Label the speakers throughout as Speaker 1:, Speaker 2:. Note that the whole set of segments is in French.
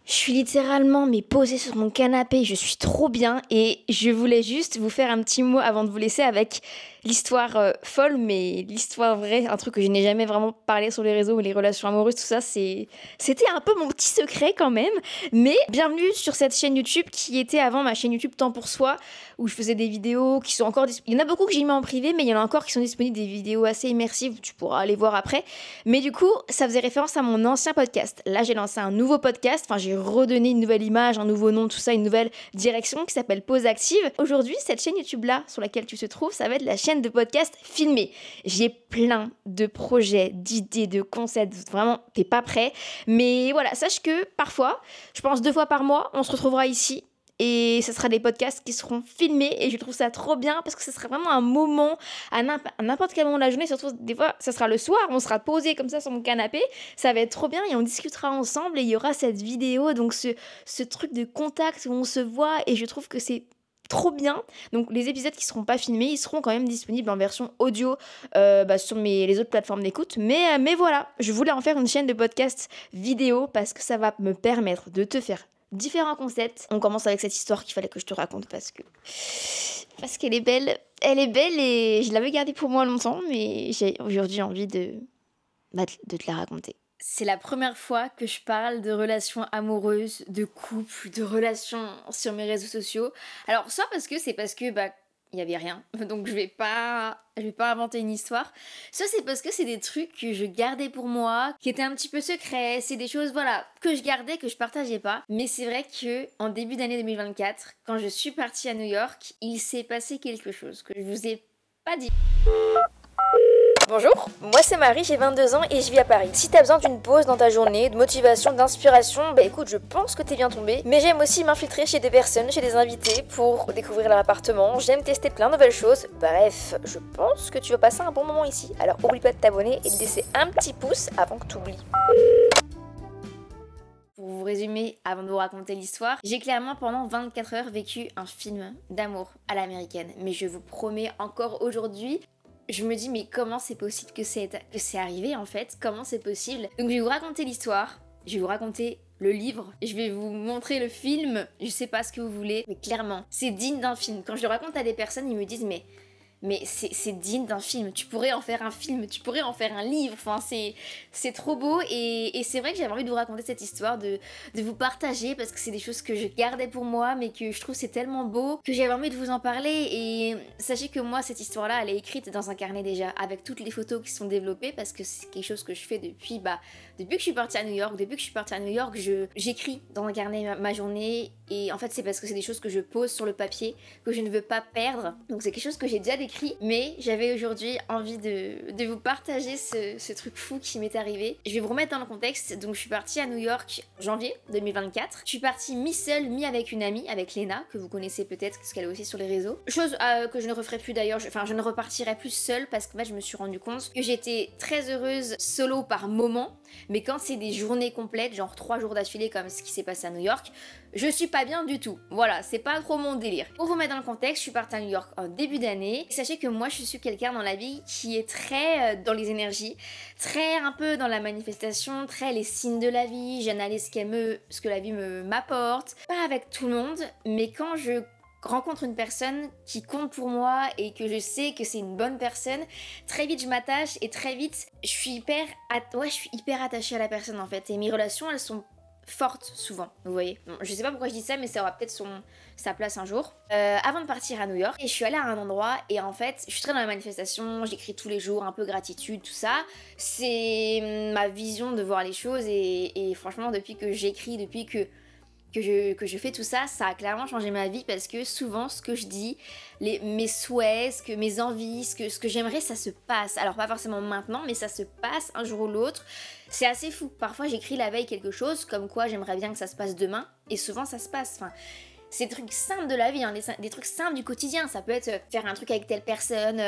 Speaker 1: Je suis littéralement posée sur mon canapé, je suis trop bien et je voulais juste vous faire un petit mot avant de vous laisser avec l'histoire folle, mais l'histoire vraie, un truc que je n'ai jamais vraiment parlé sur les réseaux ou les relations amoureuses, tout ça, c'était un peu mon petit secret quand même. Mais bienvenue sur cette chaîne YouTube qui était avant ma chaîne YouTube Temps pour Soi, où je faisais des vidéos qui sont encore disponibles. Il y en a beaucoup que j'ai mis en privé, mais il y en a encore qui sont disponibles, des vidéos assez immersives, tu pourras aller voir après. Mais du coup, ça faisait référence à mon ancien podcast. Là, j'ai lancé un nouveau podcast, enfin j'ai redonné une nouvelle image, un nouveau nom, tout ça, une nouvelle direction qui s'appelle Pause Active. Aujourd'hui, cette chaîne YouTube là sur laquelle tu te trouves, ça va être la chaîne de podcast filmée. J'ai plein de projets, d'idées, de concepts, vraiment, t'es pas prêt. Mais voilà, sache que parfois, je pense 2 fois par mois, on se retrouvera ici. Et ce sera des podcasts qui seront filmés et je trouve ça trop bien parce que ce sera vraiment un moment à n'importe quel moment de la journée, surtout des fois ça sera le soir, on sera posé comme ça sur mon canapé, ça va être trop bien et on discutera ensemble et il y aura cette vidéo, donc ce truc de contact où on se voit et je trouve que c'est trop bien. Donc les épisodes qui seront pas filmés, ils seront quand même disponibles en version audio sur les autres plateformes d'écoute. Mais voilà, je voulais en faire une chaîne de podcast vidéo parce que ça va me permettre de te faire différents concepts. On commence avec cette histoire qu'il fallait que je te raconte parce qu'elle est belle. Elle est belle et je l'avais gardée pour moi longtemps, mais j'ai aujourd'hui envie de te la raconter. C'est la première fois que je parle de relations amoureuses, de couple, de relations sur mes réseaux sociaux. Alors soit parce que il n'y avait rien, donc je vais pas inventer une histoire. Soit c'est parce que c'est des trucs que je gardais pour moi, qui étaient un petit peu secrets, c'est des choses, voilà, que je gardais, que je partageais pas. Mais c'est vrai que en début d'année 2024, quand je suis partie à New York, il s'est passé quelque chose que je vous ai pas dit. Bonjour, moi c'est Marie, j'ai 22 ans et je vis à Paris. Si t'as besoin d'une pause dans ta journée, de motivation, d'inspiration, écoute, je pense que t'es bien tombé. Mais j'aime aussi m'infiltrer chez des personnes, chez des invités pour découvrir leur appartement. J'aime tester plein de nouvelles choses. Bref, je pense que tu vas passer un bon moment ici. Alors oublie pas de t'abonner et de laisser un petit pouce avant que t'oublies. Pour vous résumer, avant de vous raconter l'histoire, j'ai clairement pendant 24 heures vécu un film d'amour à l'américaine. Mais je vous promets encore aujourd'hui, je me dis mais comment c'est possible que c'est arrivé en fait? Comment c'est possible? Donc je vais vous raconter l'histoire, je vais vous raconter le livre, je vais vous montrer le film, je sais pas ce que vous voulez, mais clairement, c'est digne d'un film. Quand je le raconte à des personnes, ils me disent mais c'est digne d'un film, tu pourrais en faire un film, tu pourrais en faire un livre, enfin c'est trop beau et c'est vrai que j'avais envie de vous raconter cette histoire, de vous partager parce que c'est des choses que je gardais pour moi mais que je trouve c'est tellement beau que j'avais envie de vous en parler. Et sachez que moi cette histoire là elle est écrite dans un carnet déjà avec toutes les photos qui sont développées parce que c'est quelque chose que je fais depuis que je suis partie à New York, j'écris dans un carnet ma journée et en fait c'est parce que c'est des choses que je pose sur le papier que je ne veux pas perdre, donc c'est quelque chose que j'ai déjà décrit, mais j'avais aujourd'hui envie de vous partager ce truc fou qui m'est arrivé. Je vais vous remettre dans le contexte. Donc je suis partie à New York janvier 2024. Je suis partie mi-seule, mi-avec une amie, avec Léna, que vous connaissez peut-être parce qu'elle est aussi sur les réseaux. Chose que je ne referai plus d'ailleurs, je ne repartirai plus seule parce que je me suis rendu compte que j'étais très heureuse solo par moment, mais quand c'est des journées complètes, genre 3 jours d'affilée comme ce qui s'est passé à New York, je suis pas bien du tout. Voilà, c'est pas trop mon délire. Pour vous mettre dans le contexte, je suis partie à New York en début d'année. Sachez que moi, je suis quelqu'un dans la vie qui est très dans les énergies, très un peu dans la manifestation, très les signes de la vie, j'analyse ce que la vie m'apporte. Pas avec tout le monde, mais quand je rencontre une personne qui compte pour moi et que je sais que c'est une bonne personne, très vite je m'attache et très vite je suis hyper attachée à la personne en fait. Et mes relations, elles sont forte souvent, vous voyez. Bon, je sais pas pourquoi je dis ça, mais ça aura peut-être sa place un jour. Avant de partir à New York, et je suis allée à un endroit et en fait, je suis très dans la manifestation, j'écris tous les jours, un peu gratitude, tout ça. C'est ma vision de voir les choses et franchement, depuis que j'écris, depuis que je fais tout ça, ça a clairement changé ma vie parce que souvent ce que je dis, mes souhaits, mes envies, ce que j'aimerais, ça se passe. Alors pas forcément maintenant, mais ça se passe un jour ou l'autre. C'est assez fou. Parfois j'écris la veille quelque chose comme quoi j'aimerais bien que ça se passe demain et souvent ça se passe. Enfin, c'est des trucs simples de la vie, hein, des trucs simples du quotidien. Ça peut être faire un truc avec telle personne,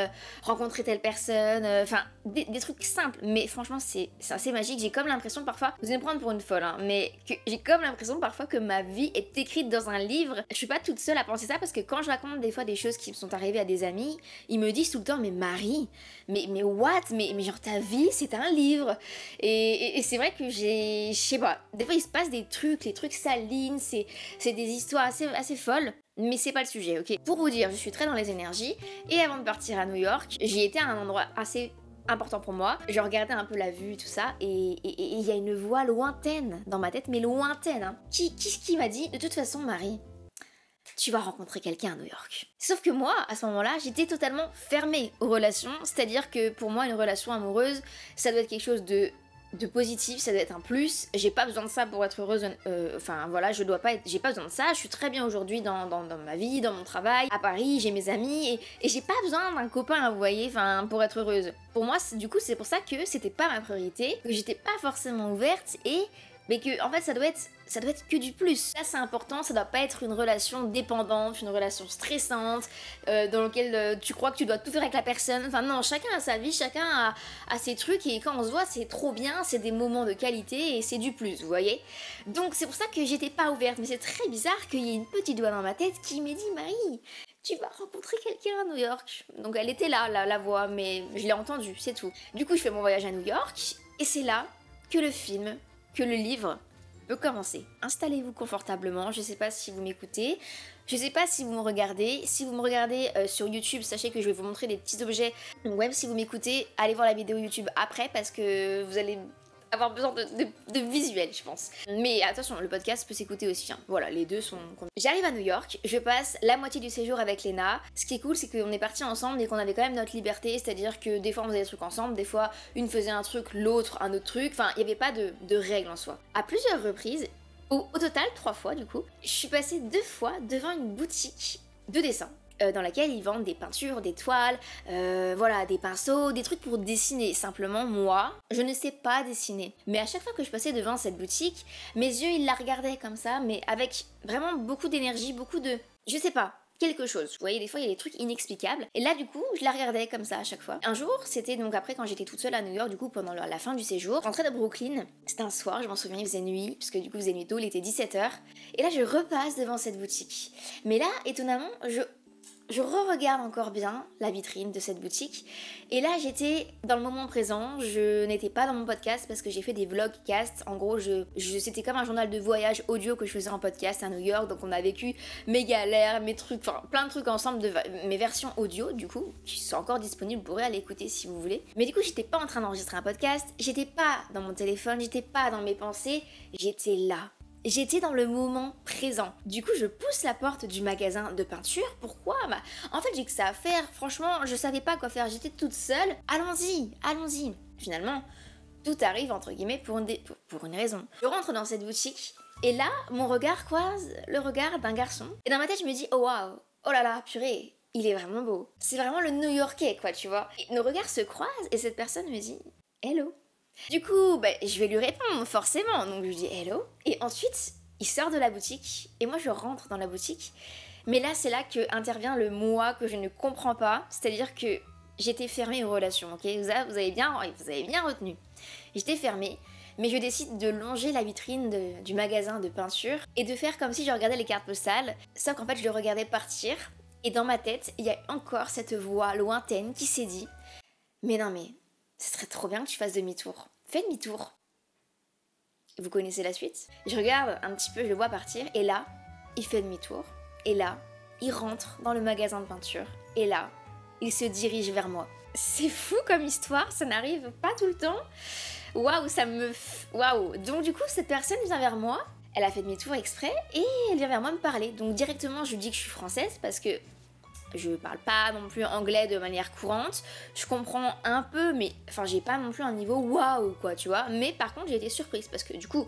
Speaker 1: rencontrer telle personne, enfin des trucs simples. Mais franchement, c'est assez magique. J'ai comme l'impression parfois, vous allez me prendre pour une folle, hein, mais j'ai comme l'impression parfois que ma vie est écrite dans un livre. Je suis pas toute seule à penser ça parce que quand je raconte des fois des choses qui me sont arrivées à des amis, ils me disent tout le temps, mais Marie, mais what, mais genre ta vie c'est un livre. Et c'est vrai que je sais pas, des fois il se passe des trucs, les trucs s'alignent, c'est des histoires assez folles. Mais c'est pas le sujet, ok? Pour vous dire, je suis très dans les énergies, et avant de partir à New York, j'y étais à un endroit assez important pour moi. Je regardais un peu la vue, tout ça, et il y a une voix lointaine dans ma tête, mais lointaine, hein, qui m'a dit, de toute façon, Marie, tu vas rencontrer quelqu'un à New York. Sauf que moi, à ce moment-là, j'étais totalement fermée aux relations, c'est-à-dire que pour moi, une relation amoureuse, ça doit être quelque chose de positif, ça doit être un plus. J'ai pas besoin de ça pour être heureuse, enfin voilà, j'ai pas besoin de ça, je suis très bien aujourd'hui dans ma vie, dans mon travail, à Paris, j'ai mes amis, et j'ai pas besoin d'un copain, vous voyez, enfin, pour être heureuse. Pour moi, du coup, c'est pour ça que c'était pas ma priorité, que j'étais pas forcément ouverte, mais que en fait ça doit être que du plus. Là c'est important, ça doit pas être une relation dépendante, une relation stressante, dans laquelle tu crois que tu dois tout faire avec la personne. Enfin non, chacun a sa vie, chacun a ses trucs, et quand on se voit c'est trop bien, c'est des moments de qualité et c'est du plus, vous voyez. Donc c'est pour ça que j'étais pas ouverte, mais c'est très bizarre qu'il y ait une petite voix dans ma tête qui m'ait dit, Marie, tu vas rencontrer quelqu'un à New York. Donc elle était là, la voix, mais je l'ai entendue, c'est tout. Du coup je fais mon voyage à New York, et c'est là que le film, que le livre peut commencer. Installez-vous confortablement, je sais pas si vous m'écoutez, je sais pas si vous me regardez. Si vous me regardez sur YouTube, sachez que je vais vous montrer des petits objets. Donc même si vous m'écoutez, allez voir la vidéo YouTube après parce que vous allez avoir besoin de visuels, je pense. Mais attention, le podcast peut s'écouter aussi, hein. Voilà, les deux sont... J'arrive à New York, je passe la moitié du séjour avec Léna. Ce qui est cool, c'est qu'on est partis ensemble et qu'on avait quand même notre liberté, c'est-à-dire que des fois on faisait des trucs ensemble, des fois une faisait un truc, l'autre un autre truc, enfin il n'y avait pas de règles en soi. À plusieurs reprises, au total 3 fois du coup, je suis passée 2 fois devant une boutique de dessin. Dans laquelle ils vendent des peintures, des toiles, voilà, des pinceaux, des trucs pour dessiner. Simplement, moi, je ne sais pas dessiner. Mais à chaque fois que je passais devant cette boutique, mes yeux, ils la regardaient comme ça, mais avec vraiment beaucoup d'énergie, beaucoup de... je sais pas, quelque chose. Vous voyez, des fois, il y a des trucs inexplicables. Et là, du coup, je la regardais comme ça à chaque fois. Un jour, c'était donc après quand j'étais toute seule à New York, du coup, pendant la fin du séjour, je rentrais de Brooklyn. C'était un soir, je m'en souviens, il faisait nuit, parce que du coup, il faisait nuit tôt, il était 17h. Et là, je repasse devant cette boutique. Mais là, étonnamment, je re-regarde encore bien la vitrine de cette boutique. Et là, j'étais dans le moment présent. Je n'étais pas dans mon podcast parce que j'ai fait des vlogcasts. En gros, c'était comme un journal de voyage audio que je faisais en podcast à New York. Donc, on a vécu mes galères, mes trucs, enfin, plein de trucs ensemble, mes versions audio, du coup, qui sont encore disponibles. Vous pourrez aller écouter si vous voulez. Mais du coup, j'étais pas en train d'enregistrer un podcast. J'étais pas dans mon téléphone. J'étais pas dans mes pensées. J'étais là. J'étais dans le moment présent. Du coup, je pousse la porte du magasin de peinture. Pourquoi? Bah, en fait, j'ai que ça à faire. Franchement, je savais pas quoi faire. J'étais toute seule. Allons-y, allons-y. Finalement, tout arrive entre guillemets pour une raison. Je rentre dans cette boutique et là, mon regard croise le regard d'un garçon. Et dans ma tête, je me dis, oh waouh, oh là là, purée, il est vraiment beau. C'est vraiment le New-Yorkais, quoi, tu vois. Et nos regards se croisent et cette personne me dit, hello. Du coup, bah, je vais lui répondre forcément, donc je lui dis hello. Et ensuite, il sort de la boutique et moi je rentre dans la boutique. Mais là, c'est là que intervient le moi que je ne comprends pas, c'est-à-dire que j'étais fermée aux relations, ok? Vous avez bien retenu. J'étais fermée, mais je décide de longer la vitrine du magasin de peinture et de faire comme si je regardais les cartes postales, sauf qu'en fait je le regardais partir. Et dans ma tête, il y a encore cette voix lointaine qui s'est dit « Mais non mais... ce serait trop bien que tu fasses demi-tour. Fais demi-tour. » Vous connaissez la suite? Je regarde un petit peu, je le vois partir, et là, il fait demi-tour. Et là, il rentre dans le magasin de peinture. Et là, il se dirige vers moi. C'est fou comme histoire, ça n'arrive pas tout le temps. Waouh, waouh. Donc du coup, cette personne vient vers moi, elle a fait demi-tour exprès, et elle vient vers moi me parler. Donc directement, je lui dis que je suis française, parce que je parle pas non plus anglais de manière courante, je comprends un peu, mais enfin j'ai pas non plus un niveau waouh quoi, tu vois. Mais par contre j'ai été surprise parce que du coup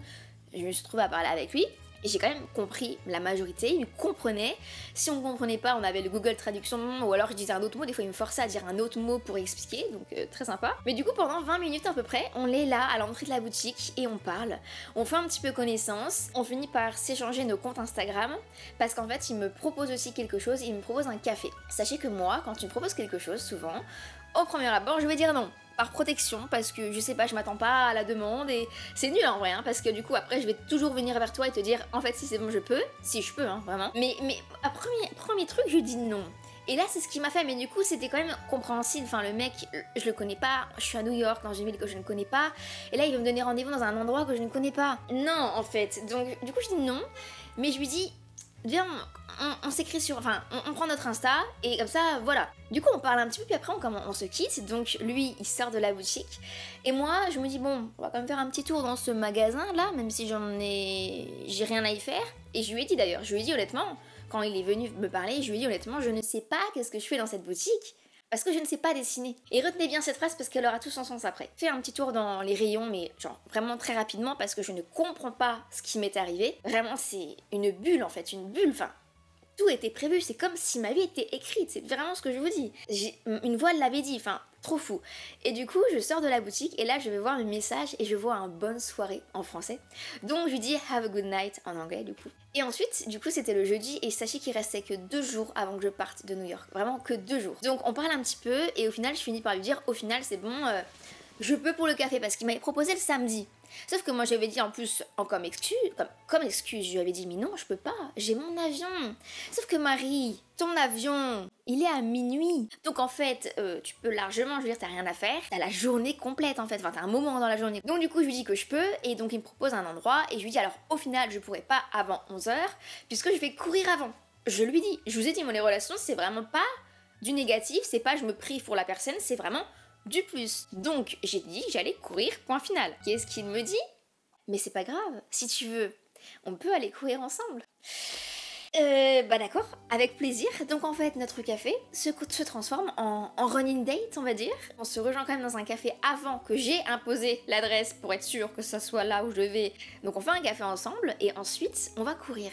Speaker 1: je me suis retrouvée à parler avec lui Et j'ai quand même compris la majorité, ils comprenaient. Si on comprenait pas, on avait le Google Traduction, ou alors je disais un autre mot, des fois ils me forçaient à dire un autre mot pour expliquer, donc très sympa. Mais du coup pendant 20 minutes à peu près, on est là à l'entrée de la boutique et on parle, on fait un petit peu connaissance, on finit par s'échanger nos comptes Instagram, parce qu'en fait il me propose aussi quelque chose, il me propose un café. Sachez que moi, quand tu me proposes quelque chose, souvent, au premier abord je vais dire non. Par protection, parce que je sais pas, je m'attends pas à la demande et c'est nul en vrai, hein, parce que du coup après je vais toujours venir vers toi et te dire en fait si c'est bon je peux, si je peux, hein, vraiment. Mais à premier truc je dis non. Et là c'est ce qui m'a fait, mais du coup c'était quand même compréhensible, enfin le mec je le connais pas, je suis à New York dans une ville que je ne connais pas, et là il veut me donner rendez-vous dans un endroit que je ne connais pas. Non en fait, donc du coup je dis non, mais je lui dis viens, on s'écrit sur... Enfin, on prend notre Insta, et comme ça, voilà. Du coup, on parle un petit peu, puis après, on se quitte. Donc, lui, il sort de la boutique. Et moi, je me dis, bon, on va quand même faire un petit tour dans ce magasin-là, même si j'ai rien à y faire. Et je lui ai dit d'ailleurs, je lui ai dit honnêtement, quand il est venu me parler, je lui ai dit honnêtement, je ne sais pas qu'est-ce que je fais dans cette boutique. Parce que je ne sais pas dessiner. Et retenez bien cette phrase parce qu'elle aura tout son sens après. Fais un petit tour dans les rayons, mais genre vraiment très rapidement parce que je ne comprends pas ce qui m'est arrivé. Vraiment, c'est une bulle en fait, une bulle. Enfin, tout était prévu, c'est comme si ma vie était écrite, c'est vraiment ce que je vous dis. Une voix l'avait dit, enfin, trop fou. Et du coup, je sors de la boutique et là, je vais voir le message et je vois un bonne soirée en français. Donc, je lui dis have a good night en anglais, du coup. Et ensuite, du coup, c'était le jeudi et sachez qu'il restait que 2 jours avant que je parte de New York. Vraiment que 2 jours. Donc, on parle un petit peu et au final, je finis par lui dire au final, c'est bon, je peux pour le café parce qu'il m'avait proposé le samedi. Sauf que moi j'avais dit en plus, comme excuse, je lui avais dit mais non je peux pas, j'ai mon avion. Sauf que Marie, ton avion, il est à minuit. Donc en fait, tu peux largement, je veux dire, t'as rien à faire, t'as la journée complète en fait, enfin t'as un moment dans la journée. Donc du coup je lui dis que je peux, et donc il me propose un endroit, et je lui dis alors au final je pourrais pas avant 11h, puisque je vais courir avant. Je lui dis, je vous ai dit, les relations c'est vraiment pas du négatif, c'est pas je me prive pour la personne, c'est vraiment du plus. Donc j'ai dit que j'allais courir, point final. Qu'est-ce qu'il me dit? Mais c'est pas grave, si tu veux, on peut aller courir ensemble. Bah d'accord, avec plaisir. Donc en fait, notre café se transforme en running date, on va dire. On se rejoint quand même dans un café avant que j'ai imposé l'adresse pour être sûr que ça soit là où je vais. Donc on fait un café ensemble et ensuite on va courir.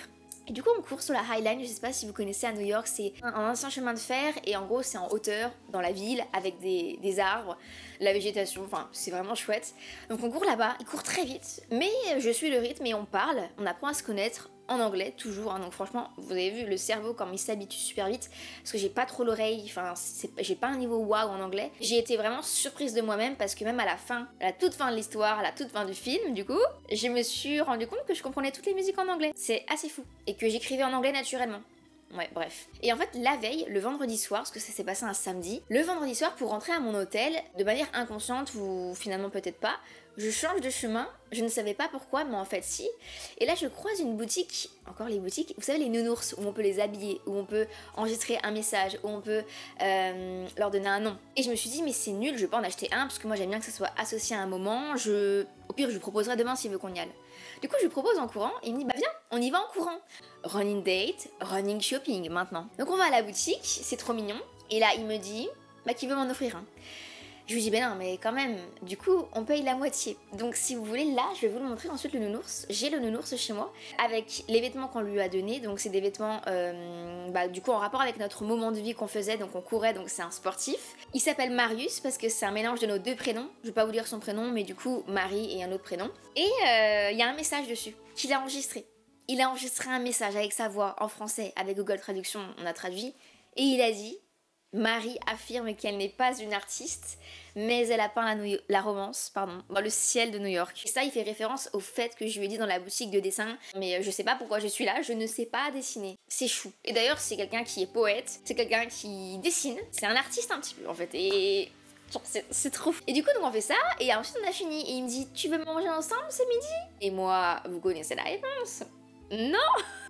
Speaker 1: Et du coup on court sur la High Line, je sais pas si vous connaissez à New York, c'est un ancien chemin de fer et en gros c'est en hauteur dans la ville avec des arbres, la végétation, enfin c'est vraiment chouette. Donc on court là-bas, il court très vite, mais je suis le rythme et on parle, on apprend à se connaître en anglais toujours, hein. Donc franchement vous avez vu le cerveau comme il s'habitue super vite parce que j'ai pas trop l'oreille, enfin j'ai pas un niveau waouh en anglais. J'ai été vraiment surprise de moi-même parce que même à la toute fin de l'histoire, à la toute fin du film du coup, je me suis rendu compte que je comprenais toutes les musiques en anglais. C'est assez fou et que j'écrivais en anglais naturellement. Ouais, bref. Et en fait, la veille, le vendredi soir, parce que ça s'est passé un samedi, le vendredi soir, pour rentrer à mon hôtel, de manière inconsciente ou finalement peut-être pas, je change de chemin, je ne savais pas pourquoi, mais en fait si. Et là, je croise une boutique, encore les boutiques, vous savez, les nounours, où on peut les habiller, où on peut enregistrer un message, où on peut leur donner un nom. Et je me suis dit, mais c'est nul, je vais pas en acheter un, parce que moi j'aime bien que ça soit associé à un moment, au pire, je lui proposerai demain s'il veut qu'on y aille. Du coup, je lui propose en courant, et il me dit, bah viens, on y va en courant. Running date, running shopping maintenant. Donc on va à la boutique, c'est trop mignon, et là il me dit, bah qu'il veut m'en offrir un. Je lui dis, ben non, mais quand même, du coup, on paye la moitié. Donc si vous voulez, là, je vais vous le montrer ensuite le nounours. J'ai le nounours chez moi, avec les vêtements qu'on lui a donnés. Donc c'est des vêtements, du coup, en rapport avec notre moment de vie qu'on faisait. Donc on courait, donc c'est un sportif. Il s'appelle Marius, parce que c'est un mélange de nos 2 prénoms. Je vais pas vous dire son prénom, mais du coup, Marie et un autre prénom. Et il y a un message dessus, qu'il a enregistré. Il a enregistré un message avec sa voix en français, avec Google Traduction, on a traduit. Et il a dit... Marie affirme qu'elle n'est pas une artiste, mais elle a peint la romance dans le ciel de New York. Et ça, il fait référence au fait que je lui ai dit dans la boutique de dessin, mais je sais pas pourquoi je suis là, je ne sais pas dessiner. C'est chou. Et d'ailleurs, c'est quelqu'un qui est poète, c'est quelqu'un qui dessine, c'est un artiste un petit peu en fait, et... c'est trop fou. Et du coup, donc on fait ça, et ensuite on a fini. Et il me dit, tu veux manger ensemble ce midi? Et moi, vous connaissez la réponse. Non.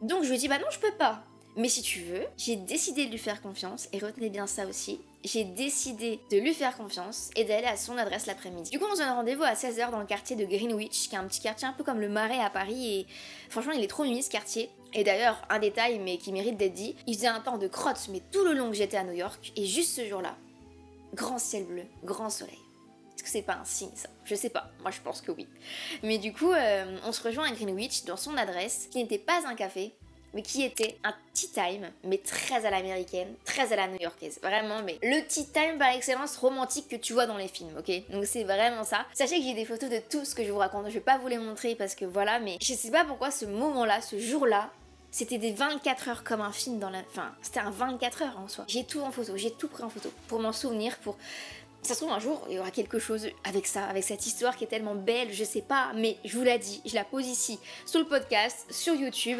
Speaker 1: Donc je lui dis, bah non, je peux pas. Mais si tu veux, j'ai décidé de lui faire confiance, et retenez bien ça aussi, j'ai décidé de lui faire confiance et d'aller à son adresse l'après-midi. Du coup, on se donne rendez-vous à 16h dans le quartier de Greenwich, qui est un petit quartier un peu comme le Marais à Paris, et franchement, il est trop mimi ce quartier. Et d'ailleurs, un détail, mais qui mérite d'être dit, il faisait un temps de crotte, mais tout le long que j'étais à New York, et juste ce jour-là, grand ciel bleu, grand soleil. Est-ce que que c'est pas un signe ça? Je sais pas, moi je pense que oui. Mais du coup, on se rejoint à Greenwich dans son adresse, qui n'était pas un café, mais qui était un tea time, mais très à l'américaine, très à la new-yorkaise. Vraiment, mais le tea time par excellence romantique que tu vois dans les films, ok? Donc c'est vraiment ça. Sachez que j'ai des photos de tout ce que je vous raconte, je vais pas vous les montrer parce que voilà, mais je sais pas pourquoi ce moment-là, ce jour-là, c'était des 24 heures comme un film dans la... Enfin, c'était un 24 heures en soi. J'ai tout en photo, j'ai tout pris en photo pour m'en souvenir, pour... Ça se trouve un jour, il y aura quelque chose avec ça, avec cette histoire qui est tellement belle, je sais pas, mais je vous l'ai dit, je la pose ici, sur le podcast, sur YouTube,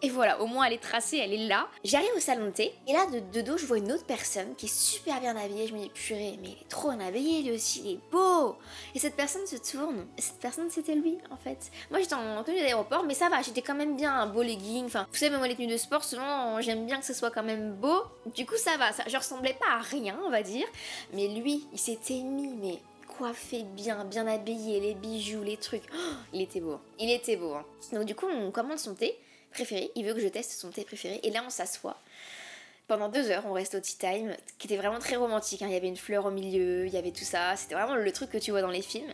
Speaker 1: et voilà, au moins elle est tracée, elle est là. J'arrive au salon de thé, et là, de dos, je vois une autre personne qui est super bien habillée. Je me dis, purée, mais il est trop bien habillé, lui aussi, il est beau. Et cette personne se tourne, et cette personne, c'était lui, en fait. Moi, j'étais en tenue d'aéroport, mais ça va, j'étais quand même bien, un beau legging. Enfin, vous savez, même moi, les tenues de sport, souvent, j'aime bien que ce soit quand même beau. Du coup, ça va, je ressemblais pas à rien, on va dire. Mais lui, il s'était mis, mais... coiffé bien, bien habillé, les bijoux, les trucs. Oh, il était beau. Il était beau. Hein. Donc du coup, on commande son thé préféré. Il veut que je teste son thé préféré. Et là, on s'assoit. Pendant 2 heures, on reste au tea time, qui était vraiment très romantique. Hein. Il y avait une fleur au milieu, il y avait tout ça. C'était vraiment le truc que tu vois dans les films.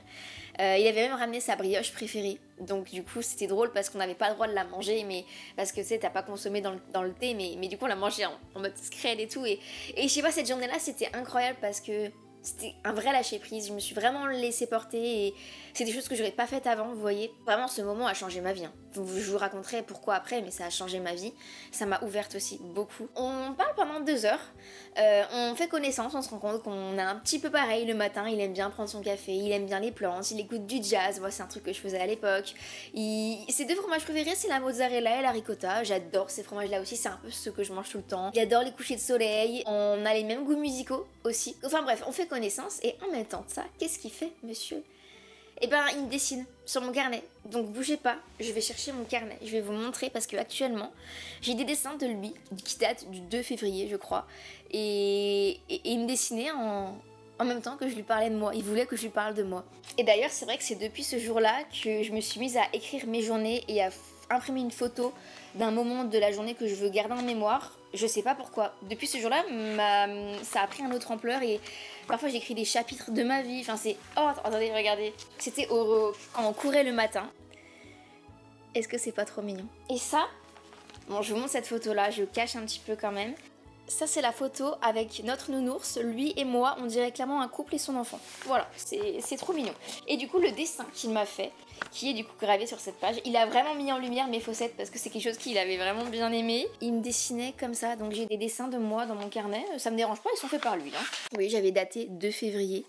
Speaker 1: Il avait même ramené sa brioche préférée. Donc du coup, c'était drôle parce qu'on n'avait pas le droit de la manger, mais parce que tu sais, t'as pas consommé dans le thé, mais du coup, on l'a mangé en mode scred et tout. Et je sais pas, cette journée-là, c'était incroyable parce que c'était un vrai lâcher prise, je me suis vraiment laissée porter et c'est des choses que j'aurais pas faites avant, vous voyez. Vraiment, ce moment a changé ma vie. Hein. Je vous raconterai pourquoi après, mais ça a changé ma vie. Ça m'a ouverte aussi beaucoup. On parle pendant 2 heures, on fait connaissance, on se rend compte qu'on a un petit peu pareil le matin. Il aime bien prendre son café, il aime bien les plantes, il écoute du jazz. Moi, c'est un truc que je faisais à l'époque. Ses 2 fromages préférés, c'est la mozzarella et la ricotta. J'adore ces fromages-là aussi, c'est un peu ce que je mange tout le temps. Il adore les couchers de soleil, on a les mêmes goûts musicaux aussi. Enfin bref, on fait connaissance et en même temps de ça, qu'est-ce qu'il fait, monsieur? Eh ben, il me dessine sur mon carnet. Donc bougez pas, je vais chercher mon carnet. Je vais vous montrer parce que actuellement, j'ai des dessins de lui qui datent du 2 février, je crois. Et il me dessinait en même temps que je lui parlais de moi. Il voulait que je lui parle de moi. Et d'ailleurs, c'est vrai que c'est depuis ce jour-là que je me suis mise à écrire mes journées et à imprimer une photo d'un moment de la journée que je veux garder en mémoire. Je sais pas pourquoi. Depuis ce jour-là, ça a pris un autre ampleur et parfois j'écris des chapitres de ma vie. Enfin, c'est... Oh, attendez, regardez. C'était quand on courait le matin. Est-ce que c'est pas trop mignon? Et ça, bon, je vous montre cette photo-là, je cache un petit peu quand même. Ça, c'est la photo avec notre nounours, lui et moi, on dirait clairement un couple et son enfant. Voilà, c'est trop mignon. Et du coup, le dessin qu'il m'a fait, qui est du coup gravé sur cette page, il a vraiment mis en lumière mes fossettes parce que c'est quelque chose qu'il avait vraiment bien aimé. Il me dessinait comme ça, donc j'ai des dessins de moi dans mon carnet. Ça me dérange pas, ils sont faits par lui. Hein. Oui, j'avais daté 2 février.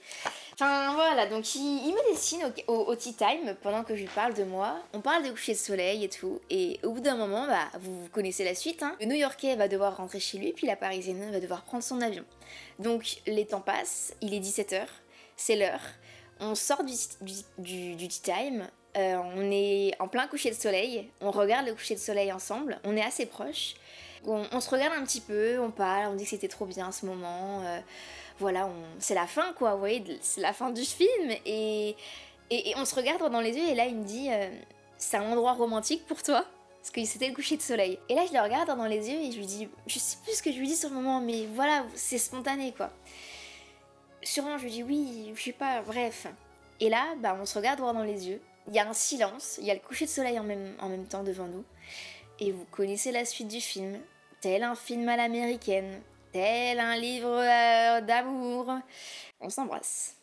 Speaker 1: Enfin voilà, donc il me dessine au tea time pendant que je lui parle de moi. On parle de coucher de soleil et tout. Et au bout d'un moment, bah, vous connaissez la suite. Hein. Le New-Yorkais va devoir rentrer chez lui, puis la Parisienne va devoir prendre son avion. Donc les temps passent, il est 17h, c'est l'heure. On sort du tea time. On est en plein coucher de soleil. On regarde le coucher de soleil ensemble. On est assez proches. On se regarde un petit peu, on parle, on dit que c'était trop bien ce moment. Voilà, c'est la fin quoi, vous voyez, c'est la fin du film et on se regarde dans les yeux et là il me dit c'est un endroit romantique pour toi? Parce que c'était le coucher de soleil. Et là je le regarde dans les yeux et je lui dis, je sais plus ce que je lui dis sur le moment, mais voilà, c'est spontané quoi. Sûrement je lui dis oui, je sais pas, bref. Et là, bah, on se regarde droit dans les yeux, il y a un silence, il y a le coucher de soleil en même temps devant nous. Et vous connaissez la suite du film, tel un film à l'américaine. Tel un livre d'amour. On s'embrasse.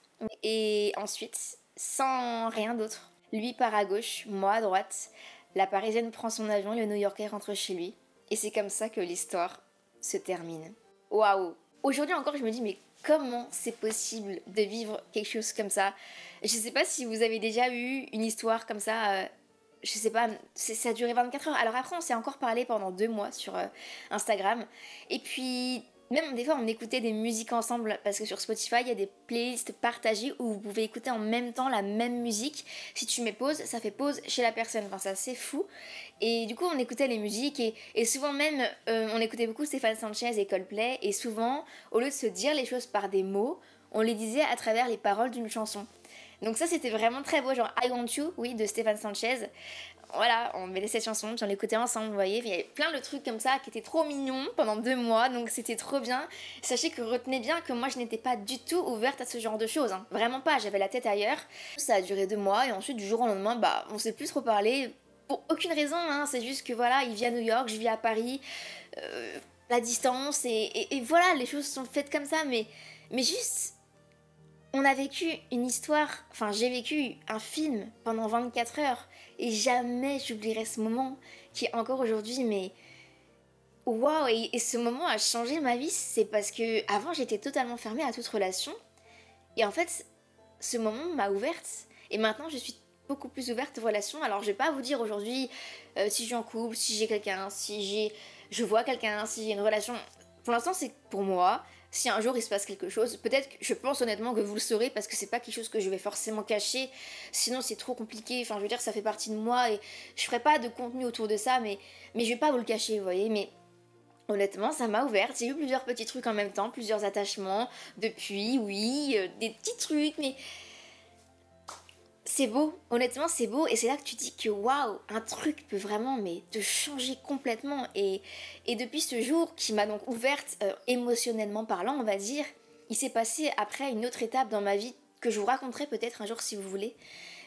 Speaker 1: Et ensuite, sans rien d'autre, lui part à gauche, moi à droite. La Parisienne prend son avion, le New-Yorkais rentre chez lui. Et c'est comme ça que l'histoire se termine. Waouh! Aujourd'hui encore, je me dis, mais comment c'est possible de vivre quelque chose comme ça? Je sais pas si vous avez déjà eu une histoire comme ça... je sais pas, ça a duré 24 heures. Alors après, on s'est encore parlé pendant 2 mois sur Instagram. Et puis, même des fois, on écoutait des musiques ensemble. Parce que sur Spotify, il y a des playlists partagées où vous pouvez écouter en même temps la même musique. Si tu mets pause, ça fait pause chez la personne. Enfin, c'est assez fou. Et du coup, on écoutait les musiques. Et souvent même, on écoutait beaucoup Stéphane Sanchez et Coldplay. Et souvent, au lieu de se dire les choses par des mots, on les disait à travers les paroles d'une chanson. Donc ça c'était vraiment très beau, genre I Want You, oui, de Stéphane Sanchez. Voilà, on mettait cette chanson, puis on l'écoutait ensemble, vous voyez. Il y avait plein de trucs comme ça qui étaient trop mignons pendant 2 mois, donc c'était trop bien. Sachez que retenez bien que moi je n'étais pas du tout ouverte à ce genre de choses, hein. Vraiment pas, j'avais la tête ailleurs. Ça a duré 2 mois et ensuite du jour au lendemain, bah on s'est plus trop parlé. Pour aucune raison, hein, c'est juste que voilà, il vit à New York, je vis à Paris, la distance et voilà, les choses sont faites comme ça, mais juste, on a vécu une histoire, enfin j'ai vécu un film pendant 24 heures et jamais j'oublierai ce moment qui est encore aujourd'hui, mais waouh, et ce moment a changé ma vie, c'est parce que avant j'étais totalement fermée à toute relation et en fait ce moment m'a ouverte et maintenant je suis beaucoup plus ouverte aux relations. Alors je vais pas vous dire aujourd'hui si je suis en couple, si j'ai quelqu'un, je vois quelqu'un, si j'ai une relation. Pour l'instant c'est pour moi. Si un jour il se passe quelque chose, peut-être que je pense honnêtement que vous le saurez parce que c'est pas quelque chose que je vais forcément cacher. Sinon c'est trop compliqué. Enfin je veux dire ça fait partie de moi et je ferai pas de contenu autour de ça, mais je vais pas vous le cacher, vous voyez. Mais honnêtement, ça m'a ouverte. J'ai eu plusieurs petits trucs en même temps, plusieurs attachements depuis, oui, des petits trucs, mais c'est beau, honnêtement c'est beau et c'est là que tu dis que waouh, un truc peut vraiment mais te changer complètement et depuis ce jour qui m'a donc ouverte émotionnellement parlant on va dire, il s'est passé après une autre étape dans ma vie que je vous raconterai peut-être un jour si vous voulez,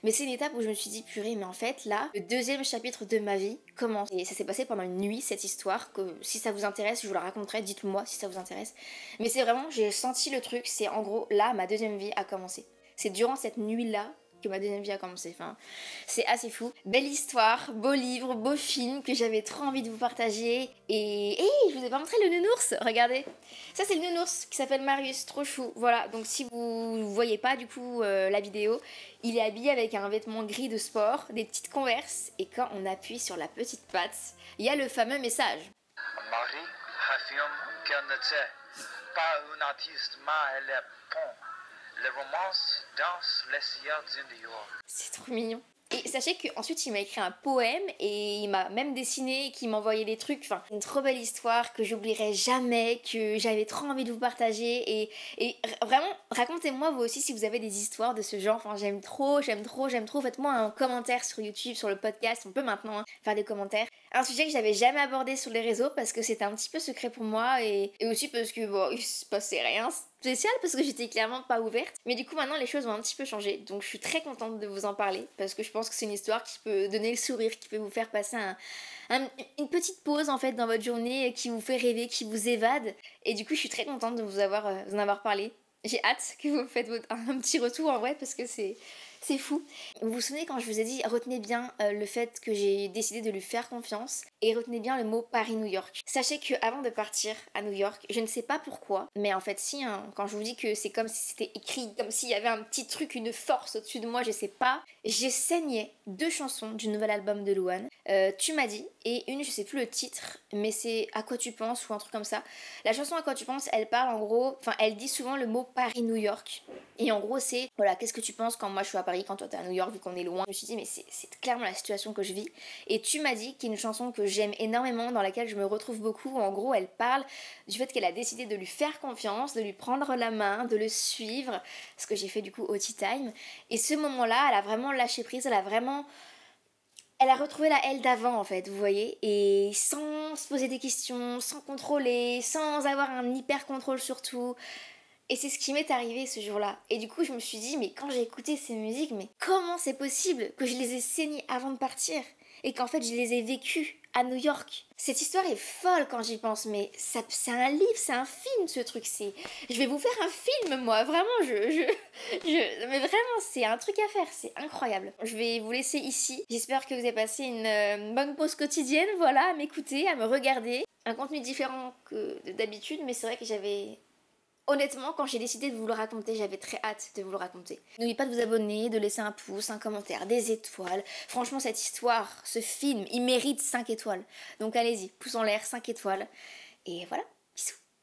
Speaker 1: mais c'est une étape où je me suis dit purée mais en fait là, le deuxième chapitre de ma vie commence et ça s'est passé pendant une nuit cette histoire que si ça vous intéresse je vous la raconterai, dites-moi si ça vous intéresse, mais c'est vraiment, j'ai senti le truc, c'est en gros là ma deuxième vie a commencé, c'est durant cette nuit là que ma deuxième vie a commencé, enfin c'est assez fou. Belle histoire, beau livre, beau film que j'avais trop envie de vous partager et je vous ai pas montré le nounours, regardez, ça c'est le nounours qui s'appelle Marius, trop chou, voilà, donc si vous voyez pas du coup la vidéo, il est habillé avec un vêtement gris de sport, des petites converses et quand on appuie sur la petite patte, il y a le fameux message. Marie affirme qu'elle n'était pas une artiste, mais elle est bon. Les romances dansent les ciels de New York. C'est trop mignon. Et sachez qu'ensuite il m'a écrit un poème et il m'a même dessiné, qu'il m'a envoyé des trucs, enfin une trop belle histoire que j'oublierai jamais, que j'avais trop envie de vous partager et vraiment racontez-moi vous aussi si vous avez des histoires de ce genre, enfin j'aime trop, faites-moi un commentaire sur YouTube, sur le podcast, on peut maintenant faire des commentaires. Un sujet que j'avais jamais abordé sur les réseaux parce que c'était un petit peu secret pour moi et aussi parce que bon, il se passait rien spécial parce que j'étais clairement pas ouverte. Mais du coup maintenant les choses ont un petit peu changé donc je suis très contente de vous en parler parce que je pense que c'est une histoire qui peut donner le sourire, qui peut vous faire passer une petite pause en fait dans votre journée, qui vous fait rêver, qui vous évade et du coup je suis très contente de vous en avoir parlé. J'ai hâte que vous me faites un petit retour en vrai parce que c'est fou. Vous vous souvenez quand je vous ai dit retenez bien le fait que j'ai décidé de lui faire confiance et retenez bien le mot Paris-New York. Sachez que avant de partir à New York, je ne sais pas pourquoi, mais en fait si, hein, quand je vous dis que c'est comme si c'était écrit, comme s'il y avait un petit truc, une force au-dessus de moi, je sais pas, j'ai saigné 2 chansons du nouvel album de Louane. Tu m'as dit, et une je sais plus le titre, mais c'est À quoi tu penses ou un truc comme ça. La chanson À quoi tu penses, elle parle en gros, enfin elle dit souvent le mot Paris-New York. Et en gros c'est, voilà, qu'est-ce que tu penses quand moi je suis à Paris, quand toi t'es à New York, vu qu'on est loin. Je me suis dit mais c'est clairement la situation que je vis. Et Tu m'as dit, qui est une chanson que j'aime énormément, dans laquelle je me retrouve beaucoup. En gros elle parle du fait qu'elle a décidé de lui faire confiance, de lui prendre la main, de le suivre, ce que j'ai fait du coup au Tea Time. Et ce moment-là, elle a vraiment lâché prise, elle a retrouvé la elle d'avant en fait, vous voyez, et sans se poser des questions, sans contrôler, sans avoir un hyper contrôle sur tout. Et c'est ce qui m'est arrivé ce jour-là. Et du coup, je me suis dit, mais quand j'ai écouté ces musiques, mais comment c'est possible que je les ai saignées avant de partir et qu'en fait je les ai vécues à New York? Cette histoire est folle quand j'y pense, mais c'est un livre, c'est un film ce truc. Je vais vous faire un film, moi, vraiment, mais vraiment, c'est un truc à faire, c'est incroyable. Je vais vous laisser ici. J'espère que vous avez passé une bonne pause quotidienne, voilà, à m'écouter, à me regarder. Un contenu différent que d'habitude, mais c'est vrai que honnêtement, quand j'ai décidé de vous le raconter, j'avais très hâte de vous le raconter. N'oubliez pas de vous abonner, de laisser un pouce, un commentaire, des étoiles. Franchement, cette histoire, ce film, il mérite 5 étoiles. Donc allez-y, pouce en l'air, 5 étoiles. Et voilà.